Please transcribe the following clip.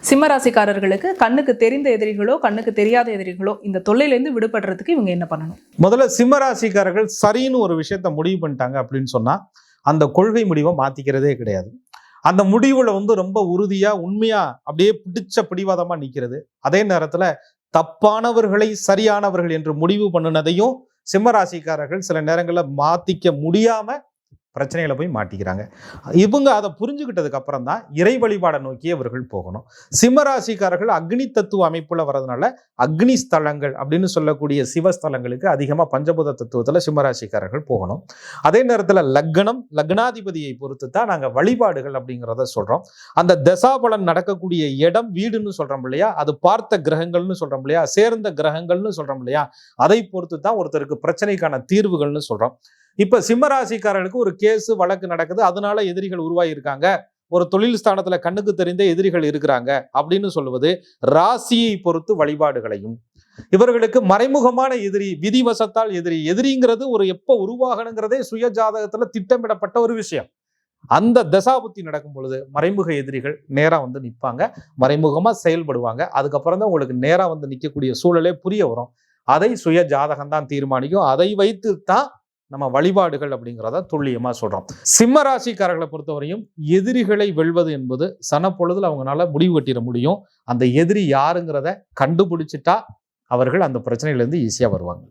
சிம்ம ராசிக்காரர்களுக்கு கண்ணுக்கு தெரிந்த எதிரிகளோ கண்ணுக்கு தெரியாத எதிரிகளோ இந்த தொல்லையிலேருந்து விடுபடுறதுக்கு இவங்க என்ன பண்ணணும்? முதல்ல சிம்ம ராசிக்காரர்கள் சரின்னு ஒரு விஷயத்த முடிவு பண்ணிட்டாங்க அப்படின்னு சொன்னா அந்த கொள்கை முடிவை மாத்திக்கிறதே கிடையாது. அந்த முடிவுல ரொம்ப உறுதியா உண்மையா அப்படியே பிடிச்ச பிடிவாதமா நிக்கிறது. அதே நேரத்துல தப்பானவர்களை சரியானவர்கள் என்று முடிவு பண்ணினதையும் சிம்ம ராசிக்காரர்கள் சில நேரங்களில் மாத்திக்க முடியாம பிரச்சனையில போய் மாட்டிக்கிறாங்க. இவங்க அதை புரிஞ்சுக்கிட்டதுக்கு அப்புறம் தான் இறை வழிபாடை நோக்கி அவர்கள் போகணும். சிம்மராசிக்காரர்கள் அக்னி தத்துவ அமைப்புல வர்றதுனால அக்னி ஸ்தலங்கள் அப்படின்னு சொல்லக்கூடிய சிவஸ்தலங்களுக்கு அதிகமாக பஞ்சபூத தத்துவத்தில் சிம்மராசிக்காரர்கள் போகணும். அதே நேரத்தில் லக்னாதிபதியை பொறுத்து தான் நாங்கள் வழிபாடுகள் அப்படிங்கிறத சொல்றோம். அந்த தசாபலன் நடக்கக்கூடிய இடம் வீடுன்னு சொல்றோம் இல்லையா, அது பார்த்த கிரகங்கள்னு சொல்றோம் இல்லையா, சேர்ந்த கிரகங்கள்னு சொல்றோம் இல்லையா, அதை பொறுத்து தான் ஒருத்தருக்கு பிரச்சனைக்கான தீர்வுகள்னு சொல்றோம். இப்ப சிம்மராசிக்காரர்களுக்கு ஒரு கேஸ் வழக்கு நடக்குது, அதனால எதிரிகள் உருவாகியிருக்காங்க, ஒரு தொழில் ஸ்தானத்துல கண்ணுக்கு தெரிந்த எதிரிகள் இருக்கிறாங்க அப்படின்னு சொல்லுவது ராசியை பொறுத்து வழிபாடுகளையும், இவர்களுக்கு மறைமுகமான எதிரி, விதிவசத்தால் எதிரிங்கிறது ஒரு எப்ப உருவாகணுங்கிறதே சுய ஜாதகத்துல திட்டமிடப்பட்ட ஒரு விஷயம். அந்த தசாபுத்தி நடக்கும் பொழுது மறைமுக எதிரிகள் நேரா நிற்பாங்க, மறைமுகமா செயல்படுவாங்க. அதுக்கப்புறம் தான் உங்களுக்கு நேரா நிற்கக்கூடிய சூழலே புரிய வரும். அதை சுய ஜாதகம் தான் தீர்மானிக்கும். அதை வைத்து தான் நம்ம வழிபாடுகள் அப்படிங்கிறத துல்லியமா சொல்றோம். சிம்ம ராசிக்காரர்களை பொறுத்தவரையும் எதிரிகளை வெல்வது என்பது சனப்பொழுதுல அவங்களால முடிவு கட்டிட முடியும். அந்த எதிரி யாருங்கிறத கண்டுபிடிச்சிட்டா அவர்கள் அந்த பிரச்சனையில இருந்து ஈஸியா வருவாங்க.